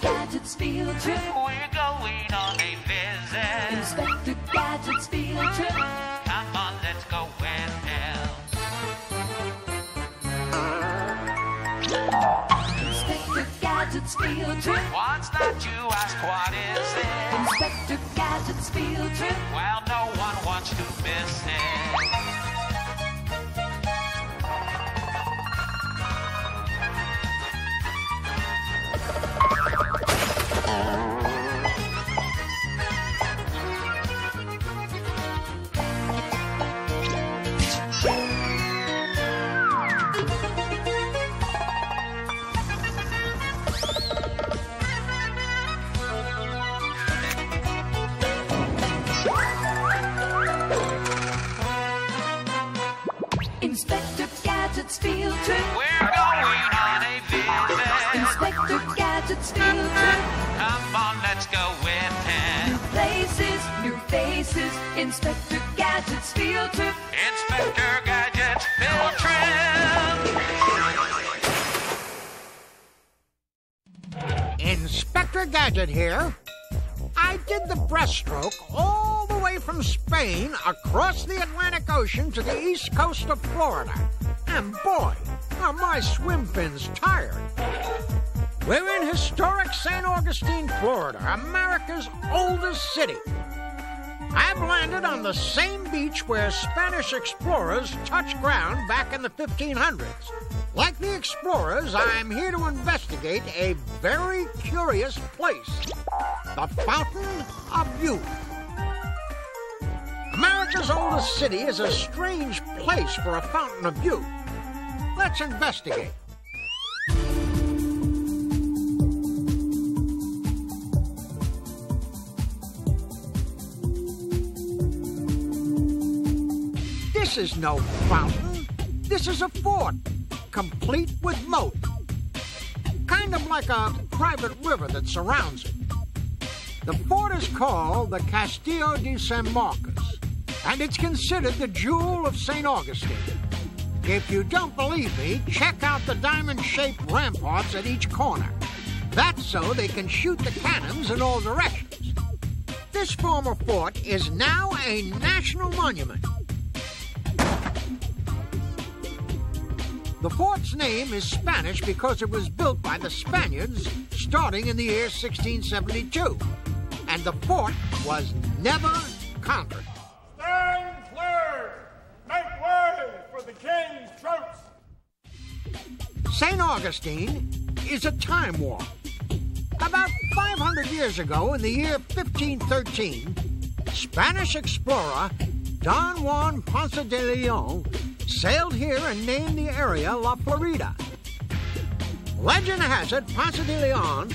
Gadget's field trip. We're going on a visit. Inspector Gadget's field trip. Come on, let's go with him. Inspector Gadget's field trip. What's that, you ask? What is it? Inspector Gadget's field trip. Well, no one wants to miss it. Inspector Gadget's field trip. We're going on a visit. Inspector Gadget's field trip. Come on, let's go with him. New places, new faces. Inspector Gadget's field trip. Inspector Gadget's field trip. Inspector Gadget here. I did the breaststroke all the way from Spain across the Atlantic Ocean to the east coast of Florida. And boy, are my swim fins tired. We're in historic St. Augustine, Florida, America's oldest city. I've landed on the same beach where Spanish explorers touched ground back in the 1500s. Like the explorers, I'm here to investigate a very curious place, the Foutain of Youth. America's oldest city is a strange place for a fountain of youth. Let's investigate. This is no fountain. This is a fort, complete with moat. Kind of like a private river that surrounds it. The fort is called the Castillo de San Marcos, and it's considered the jewel of St. Augustine. If you don't believe me, check out the diamond-shaped ramparts at each corner. That's so they can shoot the cannons in all directions. This former fort is now a national monument. The fort's name is Spanish because it was built by the Spaniards starting in the year 1672. And the fort was never conquered. Stand clear! Make way for the king's troops! St. Augustine is a time warp. About 500 years ago, in the year 1513, Spanish explorer Don Juan Ponce de Leon sailed here and named the area La Florida. Legend has it Ponce de Leon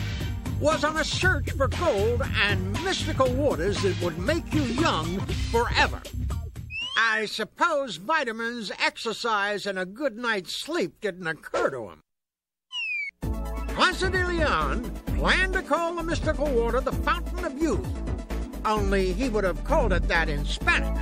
was on a search for gold and mystical waters that would make you young forever. I suppose vitamins, exercise, and a good night's sleep didn't occur to him. Ponce de Leon planned to call the mystical water the Fountain of Youth, only he would have called it that in Spanish.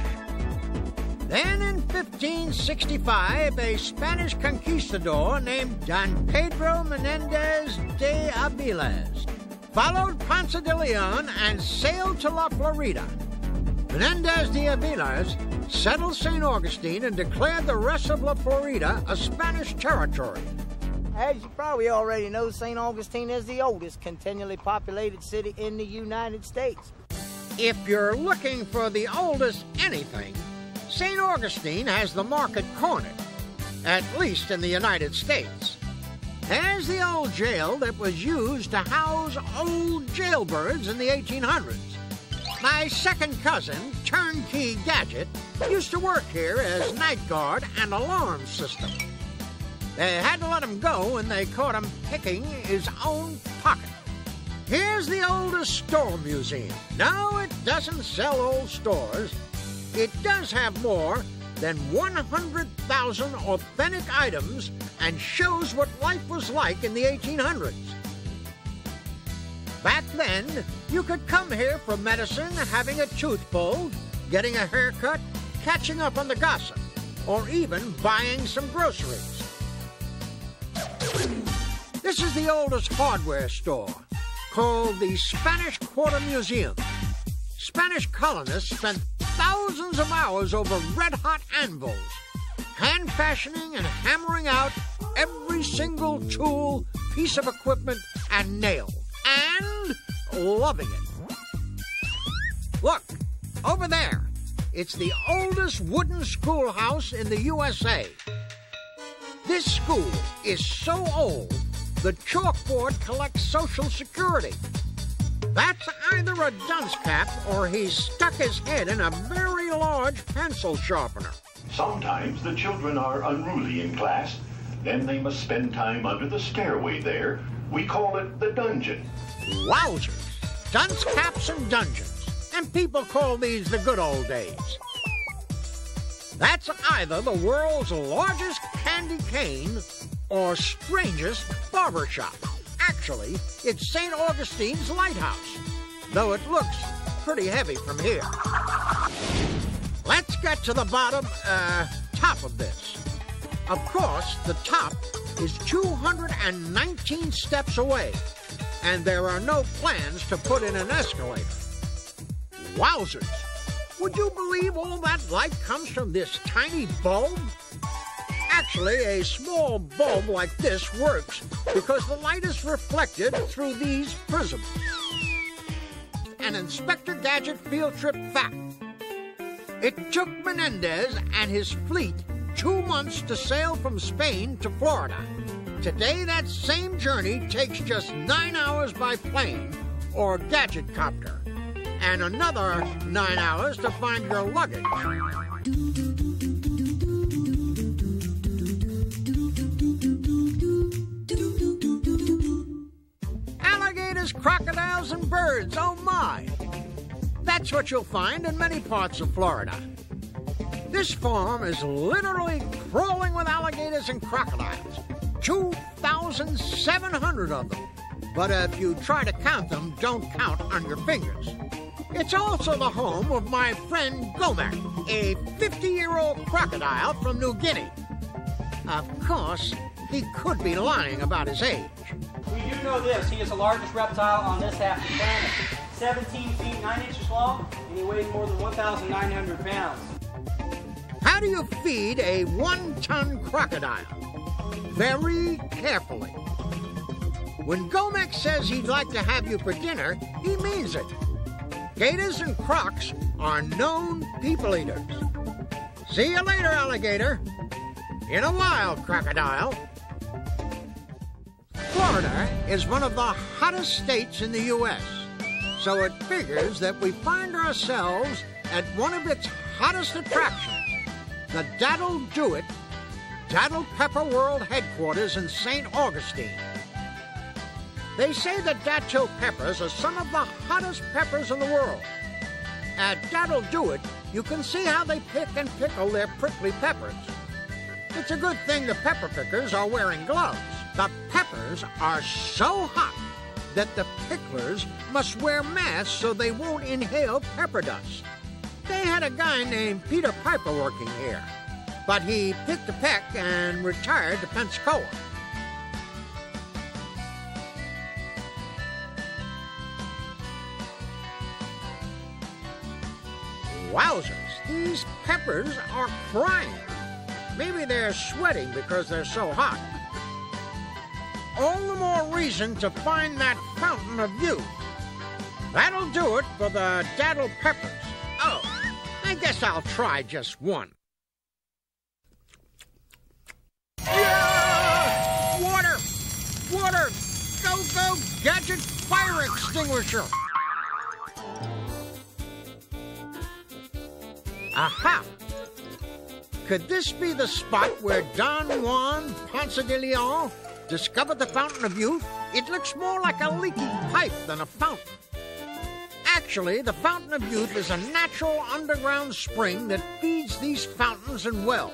Then in 1565, a Spanish conquistador named Don Pedro Menendez de Aviles followed Ponce de Leon and sailed to La Florida. Menendez de Aviles settled St. Augustine and declared the rest of La Florida a Spanish territory. As you probably already know, St. Augustine is the oldest continually populated city in the United States. If you're looking for the oldest anything, St. Augustine has the market cornered, at least in the United States. There's the old jail that was used to house old jailbirds in the 1800s. My second cousin, Turnkey Gadget, used to work here as night guard and alarm system. They had to let him go when they caught him picking his own pocket. Here's the oldest store museum. No, it doesn't sell old stores. It does have more than 100,000 authentic items and shows what life was like in the 1800s. Back then, you could come here for medicine, having a tooth pulled, getting a haircut, catching up on the gossip, or even buying some groceries. This is the oldest hardware store, called the Spanish Quarter Museum. Spanish colonists spent thousands of hours over red-hot anvils, hand-fashioning and hammering out every single tool, piece of equipment, and nail, and loving it. Look, over there, it's the oldest wooden schoolhouse in the USA. This school is so old, the chalkboard collects Social Security. That's either a dunce cap or he's stuck his head in a very large pencil sharpener. Sometimes the children are unruly in class. Then they must spend time under the stairway there. We call it the dungeon. Wowzers! Dunce caps and dungeons. And people call these the good old days. That's either the world's largest candy cane or strangest barbershop. Actually, it's St. Augustine's lighthouse, though it looks pretty heavy from here. Let's get to the bottom, top of this. Of course, the top is 219 steps away, and there are no plans to put in an escalator. Wowzers! Would you believe all that light comes from this tiny bulb? Actually, a small bulb like this works because the light is reflected through these prisms. An Inspector Gadget field trip fact. It took Menendez and his fleet 2 months to sail from Spain to Florida. Today, that same journey takes just 9 hours by plane or gadget copter, and another 9 hours to find your luggage. Alligators, crocodiles, and birds, oh my! That's what you'll find in many parts of Florida. This farm is literally crawling with alligators and crocodiles. 2,700 of them. But if you try to count them, don't count on your fingers. It's also the home of my friend Gomek, a 50-year-old crocodile from New Guinea. Of course, he could be lying about his age. We do know this. He is the largest reptile on this half of the planet. 17 feet 9 inches long, and he weighs more than 1,900 pounds. How do you feed a 1-ton crocodile? Very carefully. When Gomek says he'd like to have you for dinner, he means it. Gators and crocs are known people eaters. See you later, alligator. In a while, crocodile. Florida is one of the hottest states in the U.S., so it figures that we find ourselves at one of its hottest attractions, the Dat'll Dat'll Pepper World Headquarters in St. Augustine. They say that Datil peppers are some of the hottest peppers in the world. At Dat'll you can see how they pick and pickle their prickly peppers. It's a good thing the pepper pickers are wearing gloves. The peppers are so hot that the picklers must wear masks so they won't inhale pepper dust. They had a guy named Peter Piper working here, but he picked a peck and retired to Pensacola. Wowzers, these peppers are crying. Maybe they're sweating because they're so hot. All the more reason to find that Fountain of Youth. That'll do it for the Dat'll peppers. Oh, I guess I'll try just one. Yeah! Water! Water! Go, go, Gadget fire extinguisher! Aha! Could this be the spot where Don Juan Ponce de Leon discovered the Fountain of Youth? It looks more like a leaky pipe than a fountain. Actually, the Fountain of Youth is a natural underground spring that feeds these fountains and wells.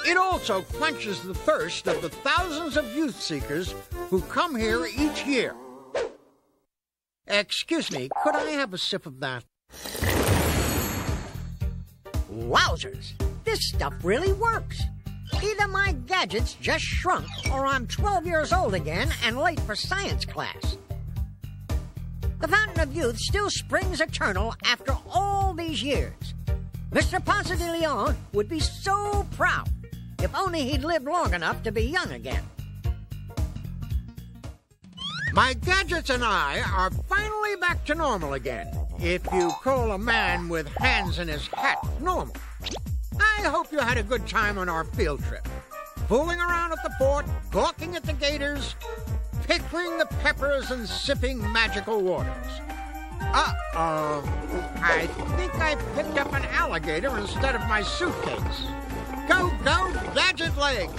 It also quenches the thirst of the thousands of youth seekers who come here each year. Excuse me, could I have a sip of that? Wowzers, this stuff really works. Either my gadgets just shrunk, or I'm 12 years old again and late for science class. The Fountain of Youth still springs eternal after all these years. Mr. Ponce de Leon would be so proud if only he'd lived long enough to be young again. My gadgets and I are finally back to normal again, if you call a man with hands in his hat normal. I hope you had a good time on our field trip. Fooling around at the fort, gawking at the gators, pickling the peppers, and sipping magical waters. Uh-oh. I think I picked up an alligator instead of my suitcase. Go, go, Gadget Legs!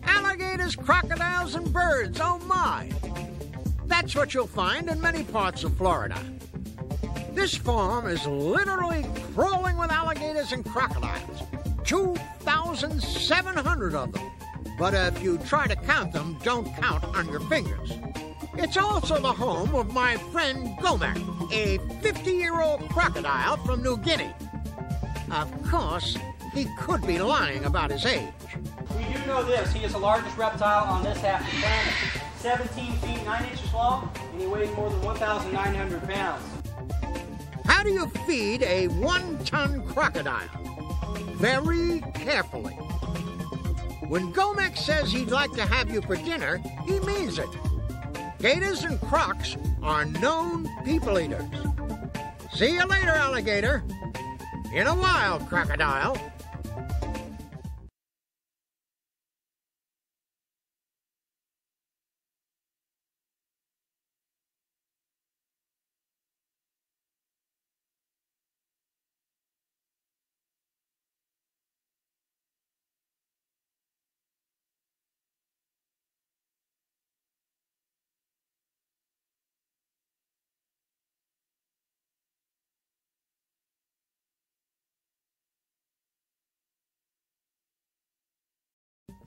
Alligators, crocodiles, and birds, oh my! That's what you'll find in many parts of Florida. This farm is literally crawling with alligators and crocodiles. 2,700 of them. But if you try to count them, don't count on your fingers. It's also the home of my friend Gomek, a 50-year-old crocodile from New Guinea. Of course, he could be lying about his age. We do know this. He is the largest reptile on this half of the planet. 17 feet 9 inches long, and he weighs more than 1,900 pounds. How do you feed a 1-ton crocodile? Very carefully. When Gomek says he'd like to have you for dinner, he means it. Gators and crocs are known people eaters. See you later, alligator. In a while, crocodile.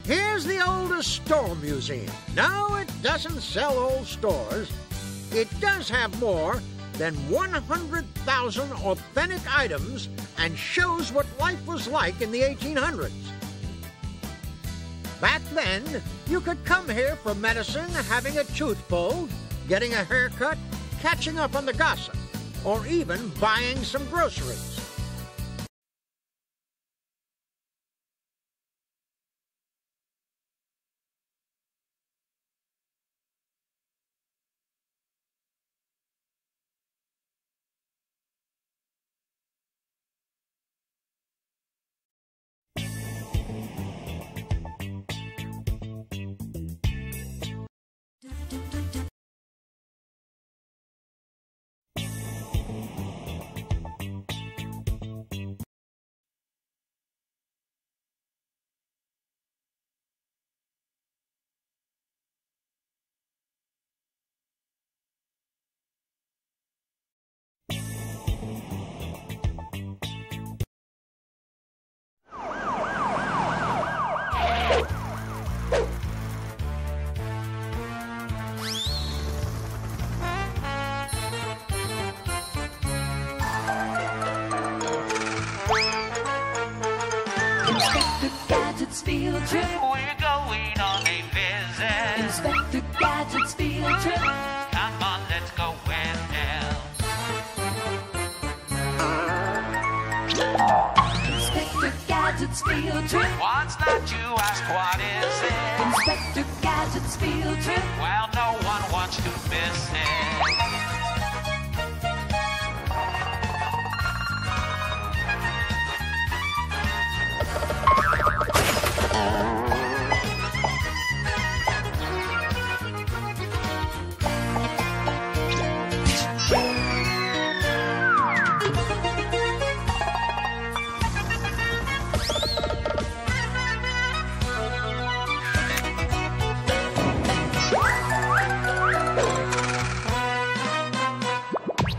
Here's the oldest store museum. No, it doesn't sell old stores. It does have more than 100,000 authentic items and shows what life was like in the 1800s. Back then, you could come here for medicine, having a tooth pulled, getting a haircut, catching up on the gossip, or even buying some groceries. Gadget's field trip. We're going on a visit. Inspector Gadget's field trip. Come on, let's go with him. Inspector Gadget's field trip. What's that, you ask? What is it? Inspector Gadget's field trip. Well, no one wants to miss it.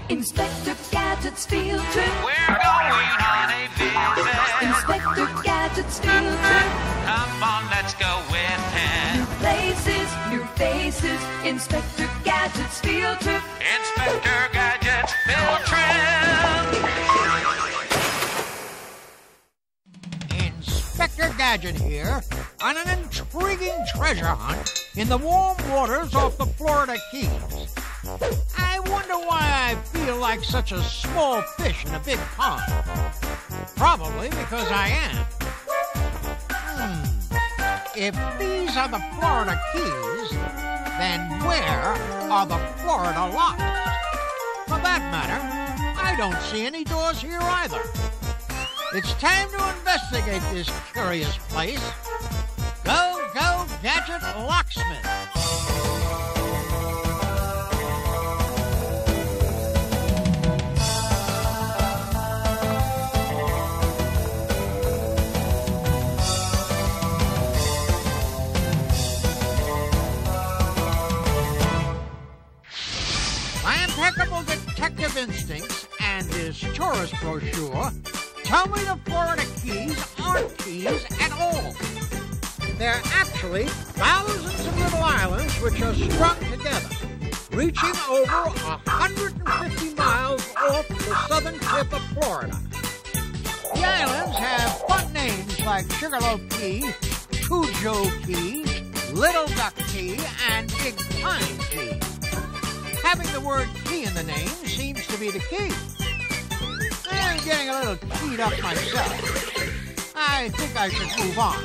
Inspector Gadget's field trip. We're going on a visit. Inspector Gadget's field trip. Come on, let's go with him. New places, new faces. Inspector Gadget's field trip. Inspector Gadget's field trip. Inspector Gadget here on an intriguing treasure hunt in the warm waters off the Florida Keys. I wonder why I feel like such a small fish in a big pond. Probably because I am. If these are the Florida Keys, then where are the Florida locks? For that matter, I don't see any doors here either. It's time to investigate this curious place. Go, go, Gadget Locksmith. tourist brochure tell me the Florida Keys aren't keys at all. They're actually thousands of little islands which are strung together, reaching over 150 miles off the southern tip of Florida. The islands have fun names like Sugarloaf Key, Cujo Key, Little Duck Key, and Big Pine Key. Having the word key in the name seems to be the key. I'm getting a little keyed up myself. I think I should move on.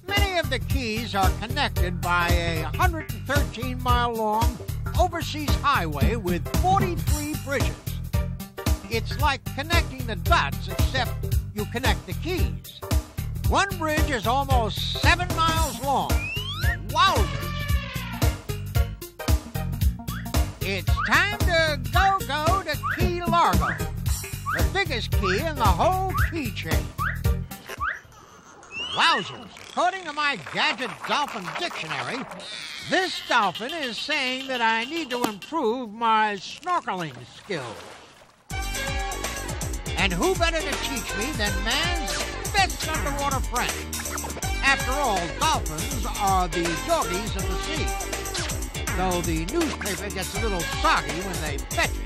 Many of the keys are connected by a 113-mile-long overseas highway with 43 bridges. It's like connecting the dots, except you connect the keys. One bridge is almost 7 miles long. Wowzers! It's time to go to Key Largo, the biggest key in the whole key chain. Wowzers! According to my Gadget Dolphin Dictionary, this dolphin is saying that I need to improve my snorkeling skills. And who better to teach me than man's best underwater friend? After all, dolphins are the doggies of the sea, though the newspaper gets a little soggy when they fetch it.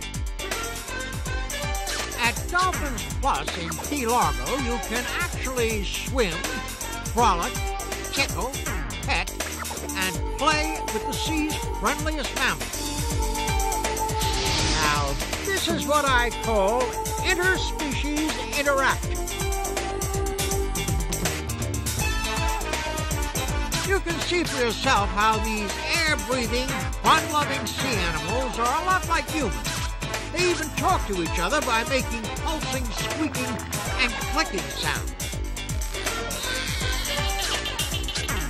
At Dolphins Plus in Key Largo, you can actually swim, frolic, tickle, pet, and play with the sea's friendliest mammals. Now, this is what I call interspecies interaction. You can see for yourself how these air-breathing, fun-loving sea animals are a lot like humans. They even talk to each other by making pulsing, squeaking, and clicking sounds.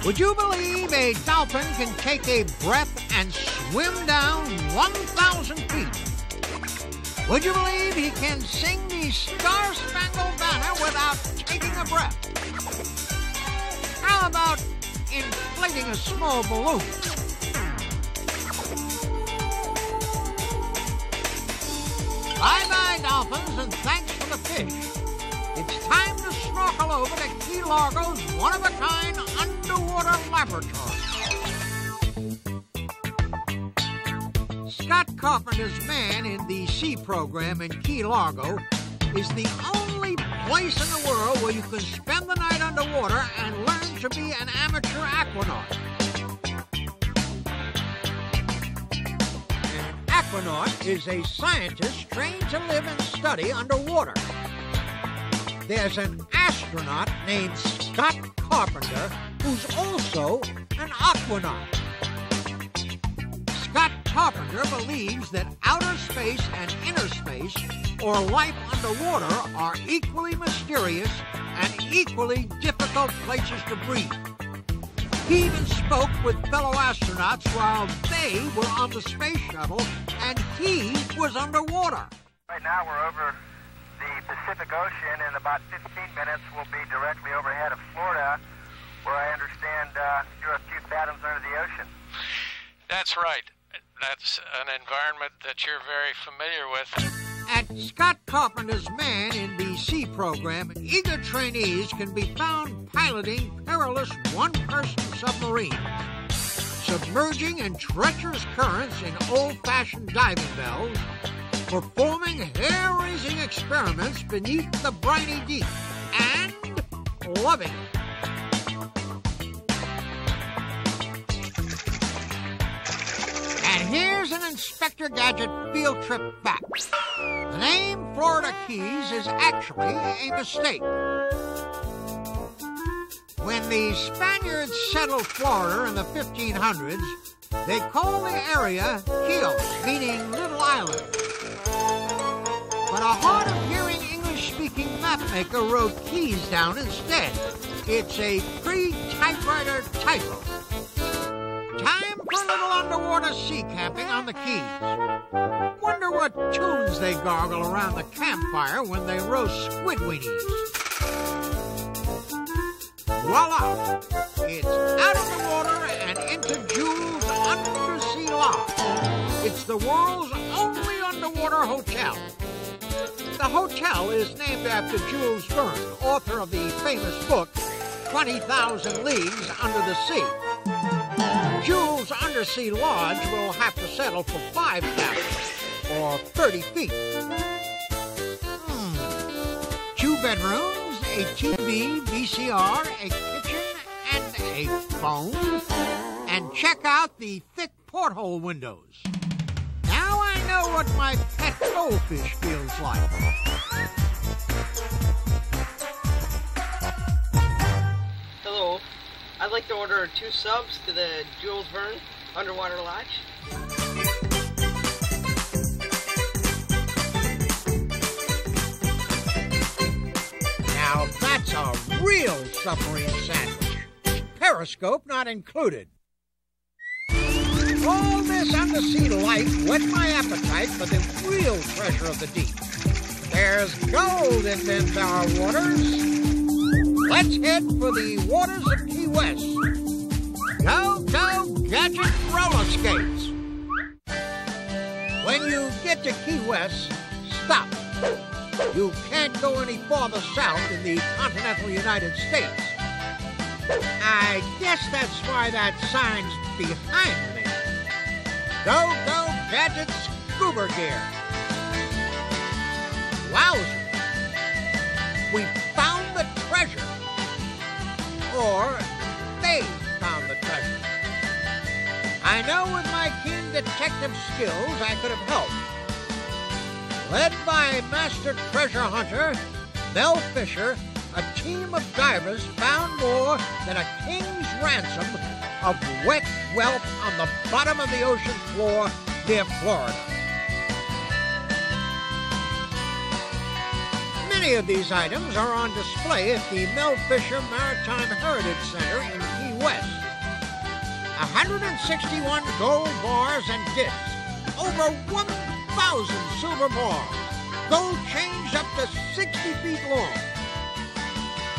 Would you believe a dolphin can take a breath and swim down 1,000 feet? Would you believe he can sing the Star-Spangled Banner without taking a breath? How about inflating a small balloon? Bye-bye, dolphins, and thanks for the fish. It's time to snorkel over to Key Largo's one-of-a-kind underwater laboratory. Scott Carpenter's Man in the Sea program in Key Largo is the only place in the world where you can spend the night underwater and learn to be an amateur aquanaut. An aquanaut is a scientist trained to live and study underwater. There's an astronaut named Scott Carpenter who's also an aquanaut. Scott Carpenter believes that outer space and inner space, or life underwater, are equally mysterious and equally difficult places to breathe. He even spoke with fellow astronauts while they were on the space shuttle and he was underwater. Right now we're over the Pacific Ocean. In about 15 minutes we'll be directly overhead of Florida, where I understand you're a few fathoms under the ocean. That's right. That's an environment that you're very familiar with. At Scott Carpenter's Man in the Sea program, eager trainees can be found piloting perilous one-person submarines, submerging in treacherous currents in old-fashioned diving bells, performing hair-raising experiments beneath the briny deep, and loving it. And here's an Inspector Gadget field trip fact. The name Florida Keys is actually a mistake. When the Spaniards settled Florida in the 1500s, they called the area Keos, meaning little island. But a hard-of-hearing English-speaking mapmaker wrote Keys down instead. It's a pre-typewriter typo. Time for a little underwater sea camping on the Keys. Wonder what tunes they gargle around the campfire when they roast squid weenies. Voila! It's out of the water and into Jules Undersea Lodge. It's the world's only underwater hotel. The hotel is named after Jules Verne, author of the famous book 20,000 Leagues Under the Sea. Jules Undersea Lodge will have to settle for 5 cabins, or 30 feet. 2 bedrooms, a TV, VCR, a kitchen, and a phone. And check out the thick porthole windows. Now I know what my pet goldfish feels like. Hello. I'd like to order 2 subs to the Jules Verne Underwater Lodge. Now that's a real submarine sandwich. Periscope not included. All this undersea life whet my appetite for the real treasure of the deep. There's gold in them our waters. Let's head for the waters of Key West. Go, go, Gadget roller skates. When you get to Key West, stop. You can't go any farther south in the continental United States. I guess that's why that sign's behind me. Go, go, Gadget scuba gear. Wowzer. We found the treasure. Or they found the treasure. I know with my keen detective skills I could have helped. Led by Master Treasure Hunter, Mel Fisher, a team of divers found more than a king's ransom of wet wealth on the bottom of the ocean floor near Florida. Many of these items are on display at the Mel Fisher Maritime Heritage Center in Key West. 161 gold bars and discs, over 1,000 silver bars, gold chains up to 60 feet long.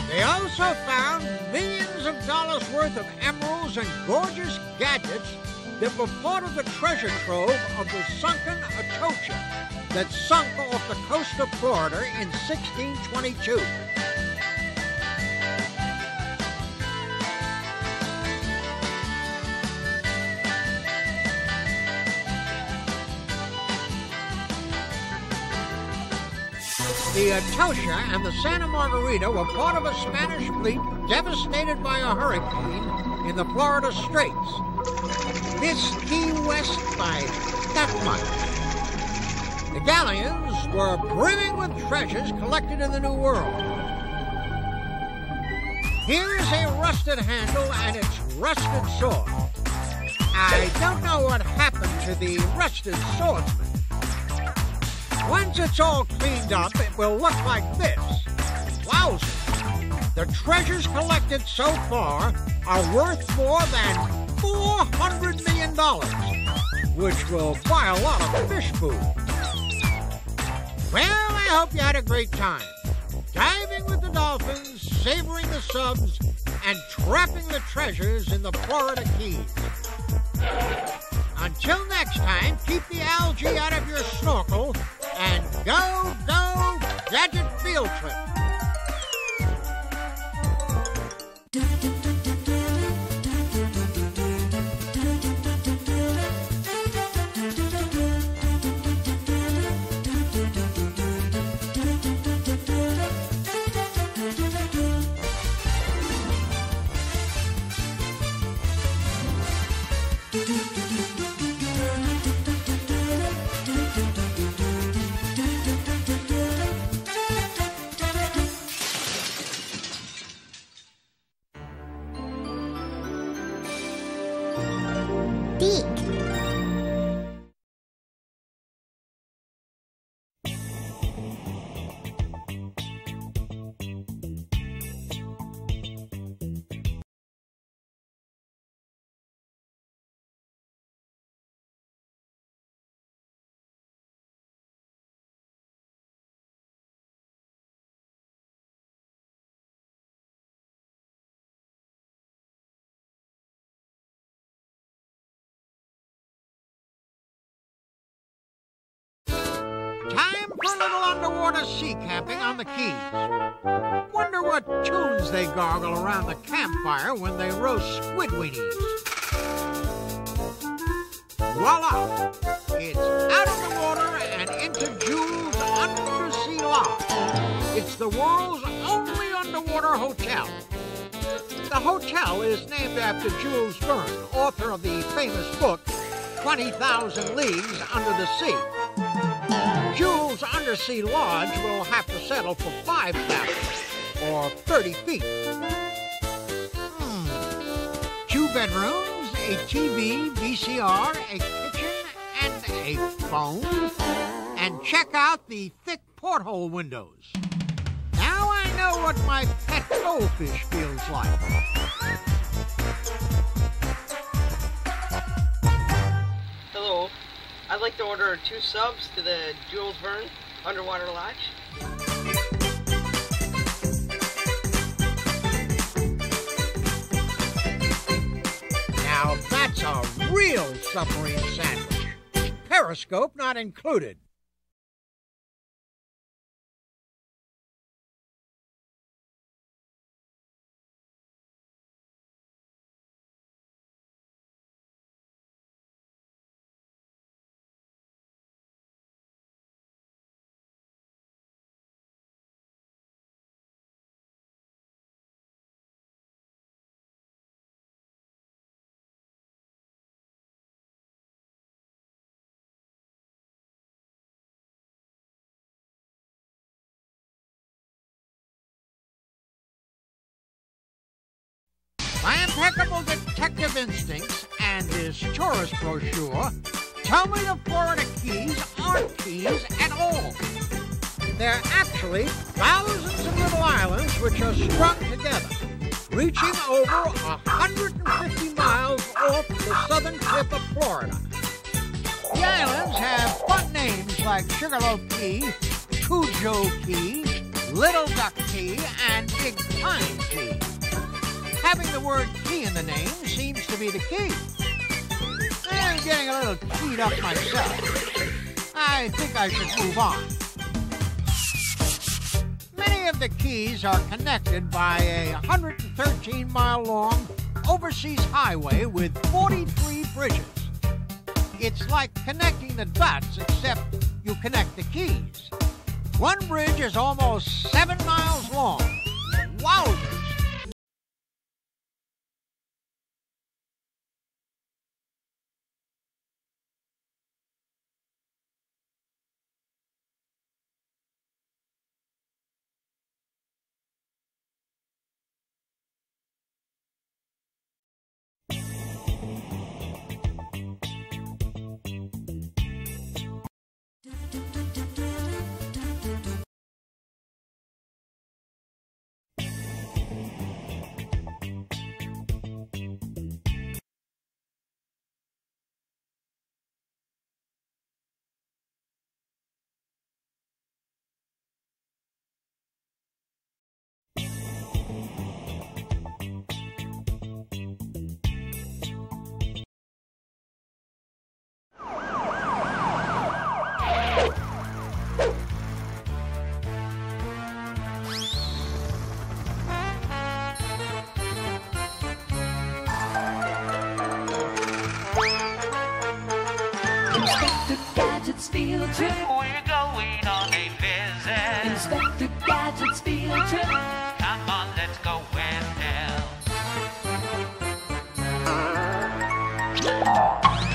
They also found millions of dollars worth of emeralds and gorgeous gadgets that were part of the treasure trove of the sunken Atocha that sunk off the coast of Florida in 1622. The Atocha and the Santa Margarita were part of a Spanish fleet devastated by a hurricane in the Florida Straits. This Key West by that much. The galleons were brimming with treasures collected in the New World. Here's a rusted handle and its rusted sword. I don't know what happened to the rusted swordsman. Once it's all cleaned up, it will look like this. Wowzers! The treasures collected so far are worth more than $400 million, which will buy a lot of fish food. Well, I hope you had a great time. Diving with the dolphins, savoring the subs, and trapping the treasures in the Florida Keys. Until next time, keep the algae out of your snorkel and go, go, Gadget field trip. a little underwater sea camping on the Keys. Wonder what tunes they gargle around the campfire when they roast squid weenies. Voila! It's out of the water and into Jules Undersea Lodge. It's the world's only underwater hotel. The hotel is named after Jules Verne, author of the famous book 20,000 Leagues Under the Sea. Jules Undersea Lodge will have to settle for 5 cabins, or 30 feet. 2 bedrooms, a TV, VCR, a kitchen, and a phone. And check out the thick porthole windows. Now I know what my pet goldfish feels like. Hello. I'd like to order 2 subs to the Jules Verne Underwater Lodge. Now that's a real submarine sandwich. Periscope not included. My impeccable detective instincts and this tourist brochure tell me the Florida Keys aren't keys at all. They're actually thousands of little islands which are strung together, reaching over 150 miles off the southern tip of Florida. The islands have fun names like Sugarloaf Key, Cujo Key, Little Duck Key, and Big Pine Key. Having the word key in the name seems to be the key. I'm getting a little keyed up myself. I think I should move on. Many of the keys are connected by a 113-mile-long overseas highway with 43 bridges. It's like connecting the dots, except you connect the keys. One bridge is almost 7 miles long. Wowzers! Gadget's field trip. We're going on a visit. Inspector Gadget's field trip. Come on, let's go with him.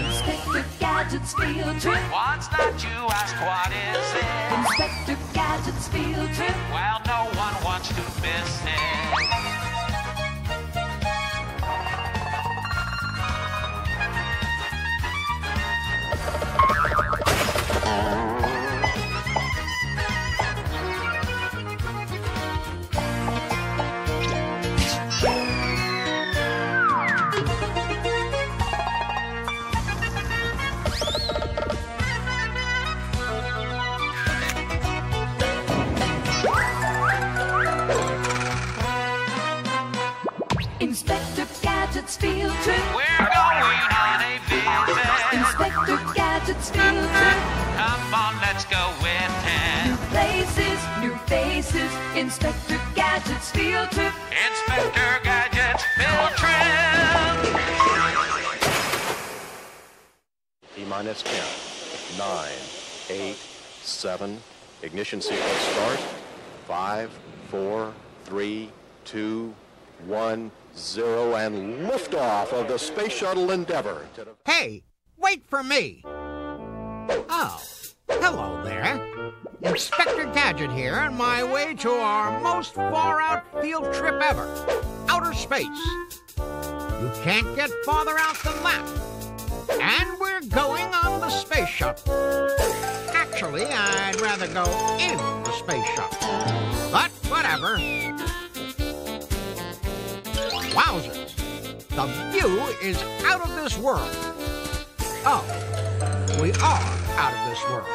Inspector Gadget's field trip. What's that, you ask? What is it? Inspector Gadget's field trip. Well, no one wants to miss it. Inspector Gadget's field trip. Inspector Gadget's field trip. T-minus 10, 9, 8, 7, ignition sequence start, 5, 4, 3, 2, 1, 0, and liftoff of the Space Shuttle Endeavour. Hey, wait for me. Oh, hello there. Inspector Gadget here on my way to our most far-out field trip ever, outer space. You can't get farther out than that. And we're going on the space shuttle. Actually, I'd rather go in the space shuttle. But whatever. Wowzers. The view is out of this world. Oh, we are out of this world.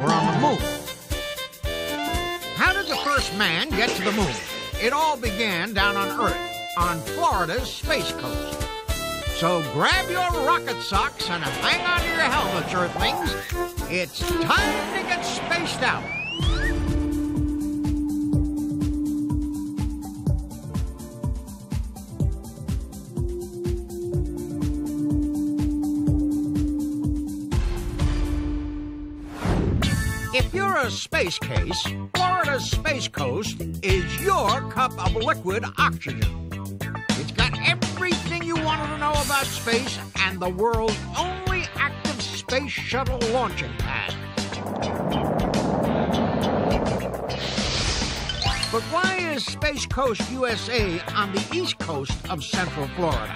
We're on the moon. How did the first man get to the moon? It all began down on Earth, on Florida's space coast. So grab your rocket socks and hang on to your helmets, Earthlings. It's time to get spaced out. If you're a space case, Florida's space coast is your cup of liquid oxygen. It's got everything you wanted to know about space and the world's only active space shuttle launching pad. But why is Space Coast USA on the east coast of Central Florida?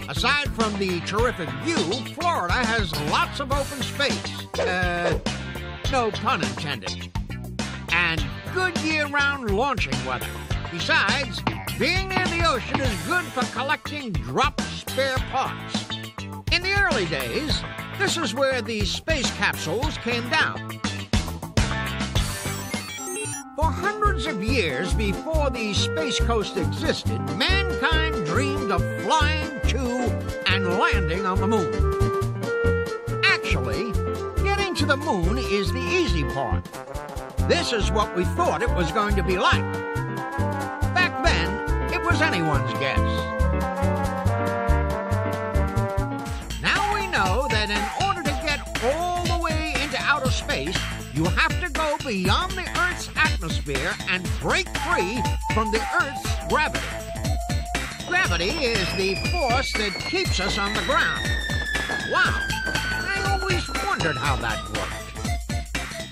Aside from the terrific view, Florida has lots of open space. No pun intended. And good year-round launching weather. Besides, being near the ocean is good for collecting dropped spare parts. In the early days, this is where the space capsules came down. For hundreds of years before the Space Coast existed, mankind dreamed of flying to and landing on the moon. Actually, getting to the moon is the easy part. This is what we thought it was going to be like. Back then, it was anyone's guess. Now we know that in order to get all the way into outer space, you have to go beyond the Earth's atmosphere and break free from the Earth's gravity. Gravity is the force that keeps us on the ground. Wow, I always wondered how that worked.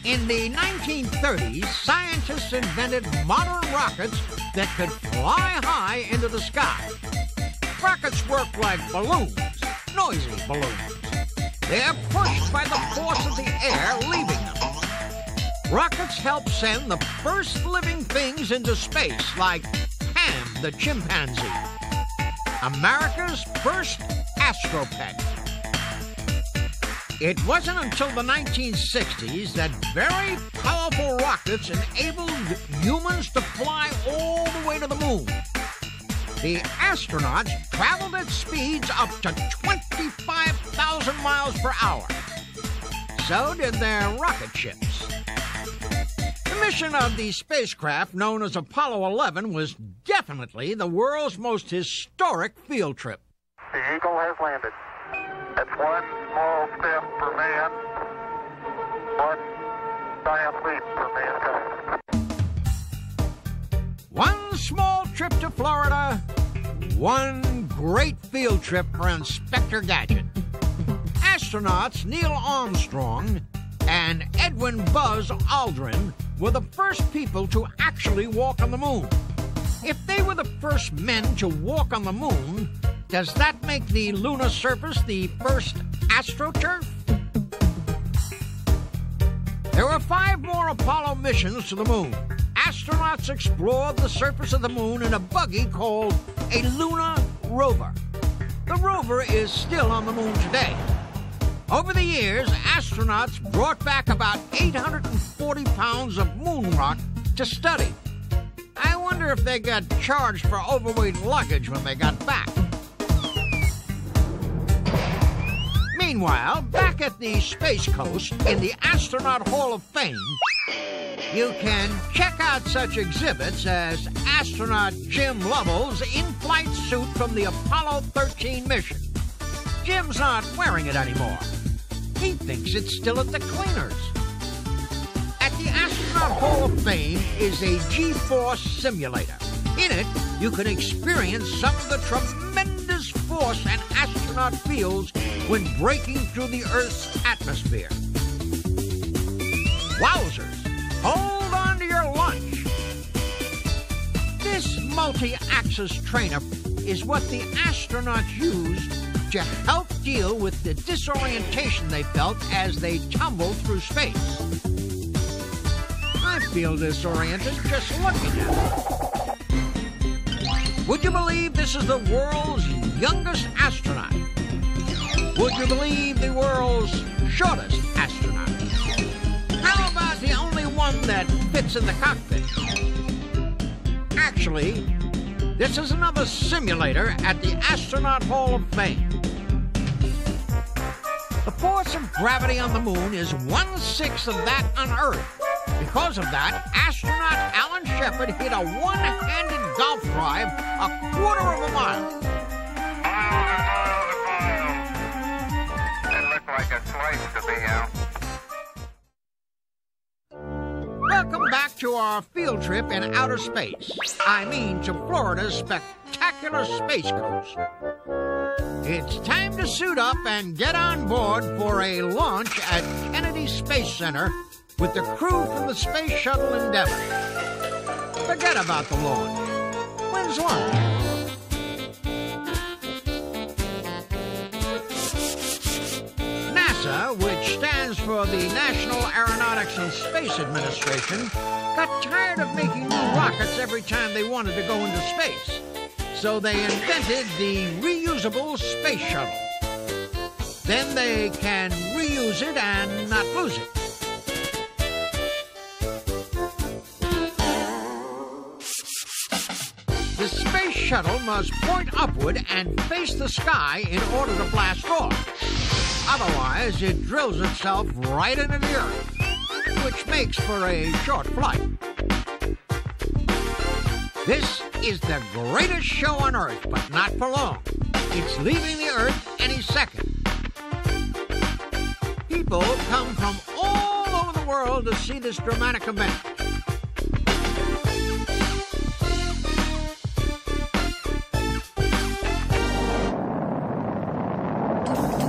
In the 1930s, scientists invented modern rockets that could fly high into the sky. Rockets work like balloons, noisy balloons. They're pushed by the force of the air leaving them. Rockets help send the first living things into space, like Ham the chimpanzee, America's first astropet. It wasn't until the 1960s that very powerful rockets enabled humans to fly all the way to the moon. The astronauts traveled at speeds up to 25,000 miles per hour. So did their rocket ships. The mission of the spacecraft known as Apollo 11 was definitely the world's most historic field trip. The Eagle has landed. That's one small step for man, one giant leap for mankind. One small trip to Florida, one great field trip for Inspector Gadget. Astronauts Neil Armstrong and Edwin Buzz Aldrin were the first people to actually walk on the moon. If they were the first men to walk on the moon, does that make the lunar surface the first astroturf? There were 5 more Apollo missions to the moon. Astronauts explored the surface of the moon in a buggy called a lunar rover. The rover is still on the moon today. Over the years, astronauts brought back about 840 pounds of moon rock to study. I wonder if they got charged for overweight luggage when they got back. Meanwhile, back at the Space Coast, in the Astronaut Hall of Fame, You can check out such exhibits as astronaut Jim Lovell's in-flight suit from the Apollo 13 mission. Jim's not wearing it anymore. He thinks it's still at the cleaners. At the Astronaut Hall of Fame is a G-force simulator. In it, you can experience some of the tremendous force an astronaut feels when breaking through the Earth's atmosphere. Wowzers! Hold on to your lunch. This multi-axis trainer is what the astronauts used to help deal with the disorientation they felt as they tumbled through space. I feel disoriented just looking at it. Would you believe this is the world's youngest astronaut? Would you believe the world's shortest astronaut? How about the only one that fits in the cockpit? Actually, this is another simulator at the Astronaut Hall of Fame. The force of gravity on the moon is 1/6 of that on Earth. Because of that, astronaut Alan Shepard hit a one-handed golf drive 1/4 of a mile. It looked like a slice to me, Al. Welcome back to our field trip in outer space. I mean to Florida's spectacular Space Coast. It's time to suit up and get on board for a launch at Kennedy Space Center with the crew from the Space Shuttle Endeavour. Forget about the launch. When's lunch? NASA, which stands for the National Aeronautics and Space Administration, got tired of making new rockets every time they wanted to go into space. So they invented the reusable space shuttle. Then they can reuse it and not lose it. The space shuttle must point upward and face the sky in order to blast off. Otherwise, it drills itself right into the Earth, which makes for a short flight. This is the greatest show on Earth, but not for long. It's leaving the Earth any second. People come from all over the world to see this dramatic event.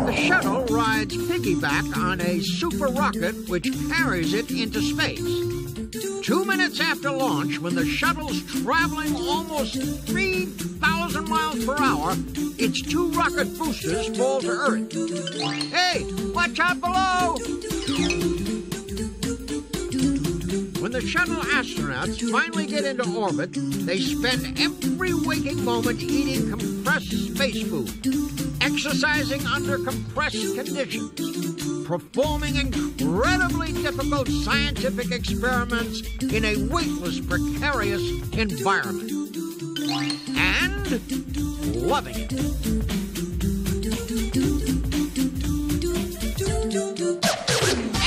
The shuttle rides piggyback on a super rocket which carries it into space. 2 minutes after launch, when the shuttle's traveling almost 3,000 miles per hour, its 2 rocket boosters fall to Earth. Hey, watch out below! When the shuttle astronauts finally get into orbit, they spend every waking moment eating compressed space food, exercising under compressed conditions, performing incredibly difficult scientific experiments in a weightless, precarious environment, and loving it.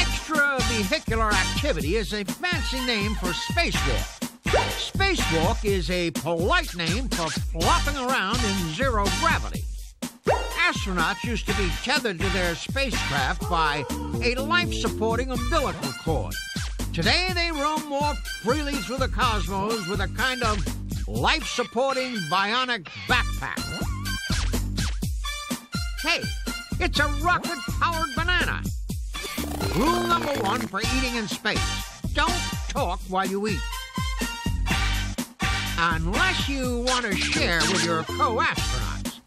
Extravehicular activity is a fancy name for spacewalk. Spacewalk is a polite name for flopping around in zero gravity. Astronauts used to be tethered to their spacecraft by a life-supporting umbilical cord. Today, they roam more freely through the cosmos with a kind of life-supporting bionic backpack. Hey, it's a rocket-powered banana. Rule number 1 for eating in space: don't talk while you eat. Unless you want to share with your co-astronauts.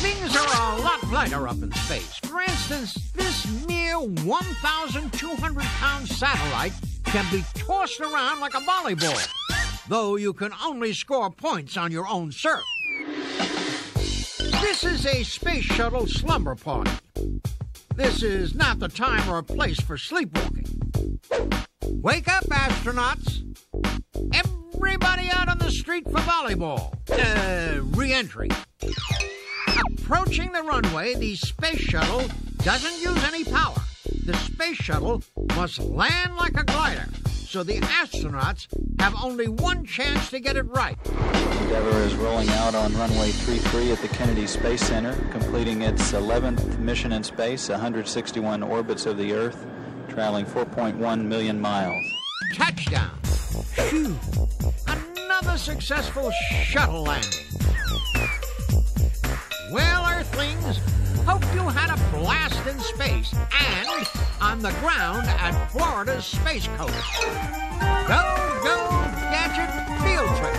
Things are a lot lighter up in space. For instance, this mere 1,200-pound satellite can be tossed around like a volleyball, though you can only score points on your own serve. This is a space shuttle slumber party. This is not the time or place for sleepwalking. Wake up, astronauts. Everybody out on the street for volleyball. Re-entry. Approaching the runway, the space shuttle doesn't use any power. The space shuttle must land like a glider, so the astronauts have only one chance to get it right. Endeavour is rolling out on runway 33 at the Kennedy Space Center, completing its 11th mission in space, 161 orbits of the Earth, traveling 4.1 million miles. Touchdown! Phew! Another successful shuttle landing. Well, Earthlings, hope you had a blast in space and on the ground at Florida's Space Coast. Go, go, Gadget Field Trip!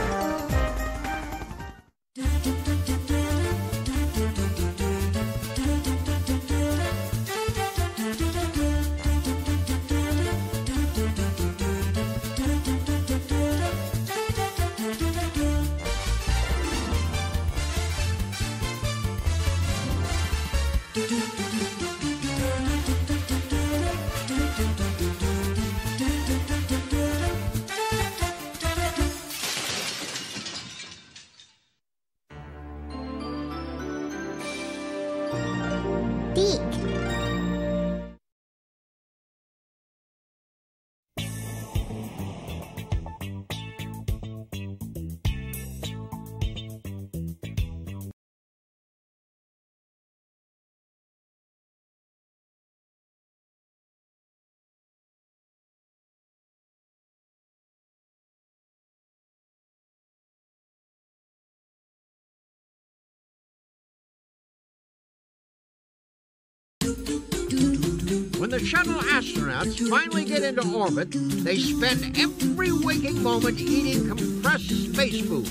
When the shuttle astronauts finally get into orbit, they spend every waking moment eating compressed space food,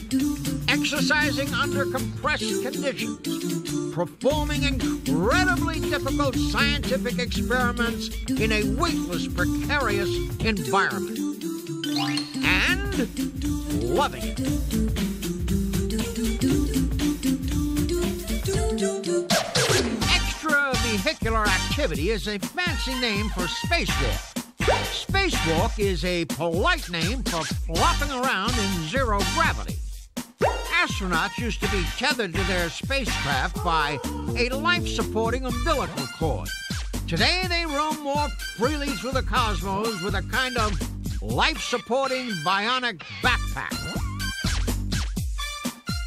exercising under compressed conditions, performing incredibly difficult scientific experiments in a weightless, precarious environment, and loving it. Extravehicular activity is a fancy name for spacewalk. Spacewalk is a polite name for flopping around in zero gravity. Astronauts used to be tethered to their spacecraft by a life-supporting umbilical cord. Today they roam more freely through the cosmos with a kind of life-supporting bionic backpack.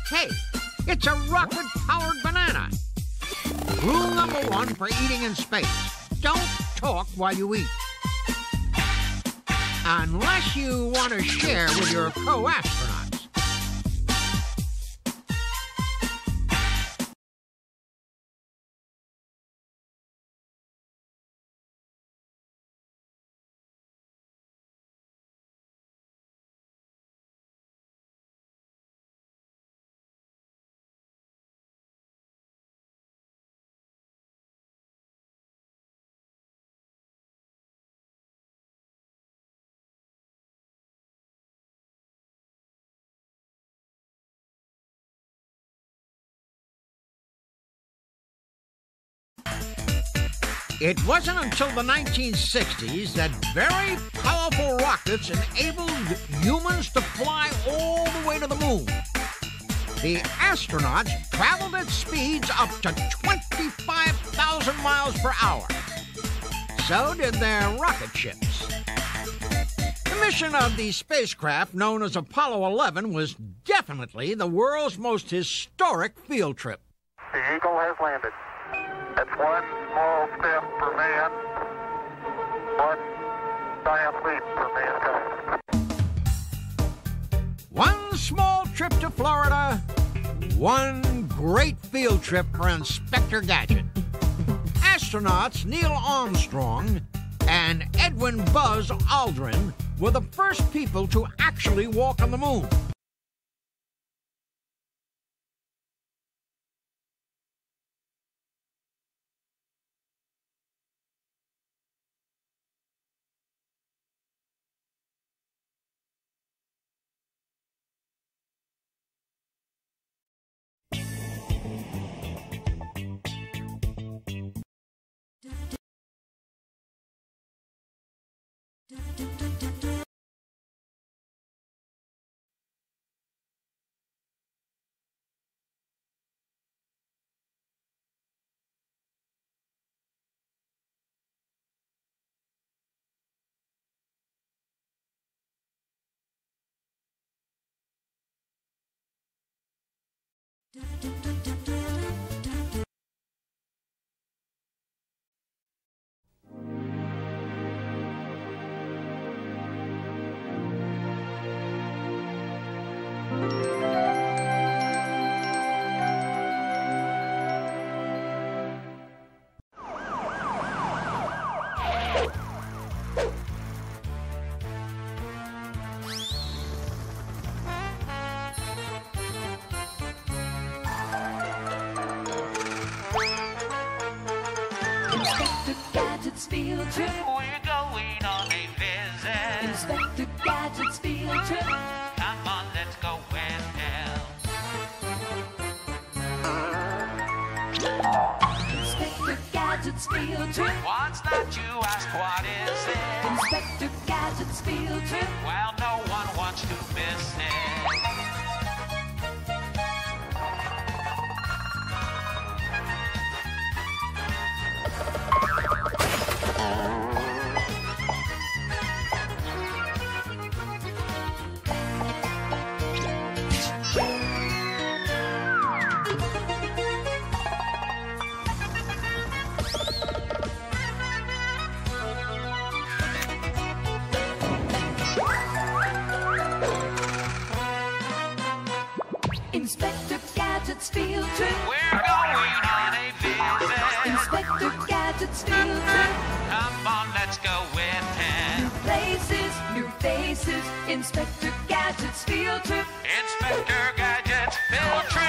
Hey, it's a rocket-powered banana. Rule number one for eating in space: don't talk while you eat. Unless you want to share with your co-astronauts. It wasn't until the 1960s that very powerful rockets enabled humans to fly all the way to the moon. The astronauts traveled at speeds up to 25,000 miles per hour. So did their rocket ships. The mission of the spacecraft, known as Apollo 11, was definitely the world's most historic field trip. The Eagle has landed. That's one small step for man, one giant leap for mankind. One small trip to Florida, one great field trip for Inspector Gadget. Astronauts Neil Armstrong and Edwin Buzz Aldrin were the first people to actually walk on the moon. Gadget's field trip. We're going on a visit. Inspector Gadget's field trip. Come on, let's go with him. Inspector Gadget's field trip. What's that, you ask? What is it? Inspector Gadget's field trip. Well, no one wants to miss it. Inspector Gadget's field trip. We're going on a visit. Inspector Gadget's field trip. Come on, let's go with him. New places, new faces. Inspector Gadget's field trip. Inspector Gadget's field trip.